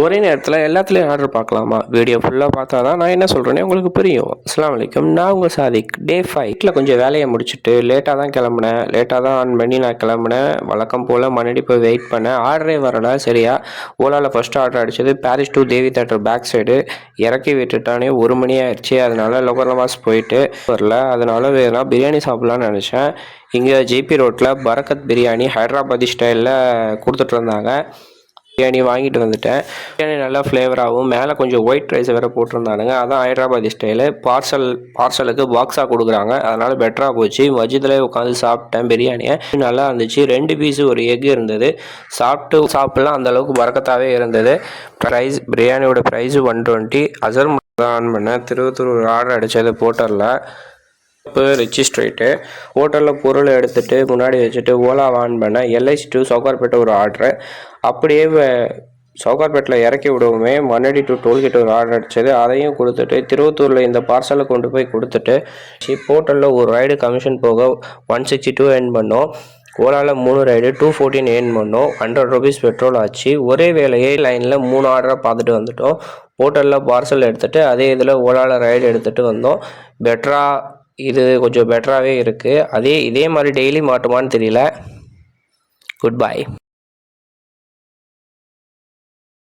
ஒரே நேரத்தில் எல்லாத்துலேயும் ஆர்டர் பார்க்கலாமா? வீடியோ ஃபுல்லாக பார்த்தா தான் நான் என்ன சொல்கிறேனே உங்களுக்கு புரியும். அஸ்ஸலாமு அலைக்கும், நான் உங்கள் சாதிக். டே 5 கொஞ்சம் வேலையை முடிச்சுட்டு லேட்டாக தான் கிளம்புனேன். லேட்டாக தான் ஆன் பண்ணி நான் கிளம்புனேன். வழக்கம் போல் மறுபடி போய் வெயிட் பண்ணேன். ஆர்டரே வரல. சரியா ஓலாவில் ஃபஸ்ட்டு ஆர்டர் அடித்தது Parrys to Devi theatre back side. இறக்கி விட்டுட்டானே 1 மணி ஆயிடுச்சு. அதனால லொகர்னவாஸ் போயிட்டு வரல. அதனால வேணா பிரியாணி சாப்பிட்லான்னு நினச்சேன். இங்கே ஜிபி ரோட்டில் பரக்கத் பிரியாணி ஹைதராபாதி ஸ்டைலில் கொடுத்துட்டு இருந்தாங்க. பிரியாணி வாங்கிட்டு வந்துட்டேன். பிரியாணி நல்லா ஃப்ளேவராகவும் மேலே கொஞ்சம் ஒயிட் ரைஸ் வேறு போட்டிருந்தானுங்க. அதான் ஹைதராபாதி ஸ்டைலு. பார்சலுக்கு பாக்ஸாக கொடுக்குறாங்க. அதனால் பெட்டராக போச்சு. மஜிதில் உட்காந்து சாப்பிட்டேன். பிரியாணியை நல்லா இருந்துச்சு. 2 பீஸு ஒரு எக் இருந்தது. சாப்பிட்லாம் அந்தளவுக்கு பறக்கத்தாகவே இருந்தது. பிரியாணியோட ப்ரைஸு 120. அசர் தான் ஆன் பண்ணேன். திருவத்தூர் ஆர்டர் அடித்தது போட்டரில். இப்போ ரிச்சி ஸ்ட்ரீட்டு ஹோட்டலில் பொருளை எடுத்துகிட்டு முன்னாடி வச்சுட்டு ஓலா ஆன் பண்ணேன். எல்ஐசி டு சவுகார்பேட்டை ஒரு ஆர்டரு. அப்படியே சவுகார்பேட்டில் இறக்கி விடுவோமே மண்ணடி டு டோல்கேட் ஒரு ஆர்டர் அடித்தது. அதையும் கொடுத்துட்டு திருவத்தூரில் இந்த பார்சலை கொண்டு போய் கொடுத்துட்டு ஹோட்டலில் ஒரு ரைடு கமிஷன் போக 162 ஏர்ன் பண்ணோம். ஓலாவில் 3 ரைடு 214 ஏர்ன் பண்ணோம். 100 ருபீஸ் பெட்ரோல் ஆச்சு. ஒரே வேலையே லைனில் 3 ஆர்டராக பார்த்துட்டு வந்துட்டோம். ஹோட்டலில் பார்சல் எடுத்துகிட்டு அதே இதில் ஓலாவில் ரைடு எடுத்துகிட்டு வந்தோம். இது கொஞ்சம் பெட்டராகவே இருக்குது. இதே மாதிரி டெய்லி மாட்டுமான்னு தெரியல. Good bye.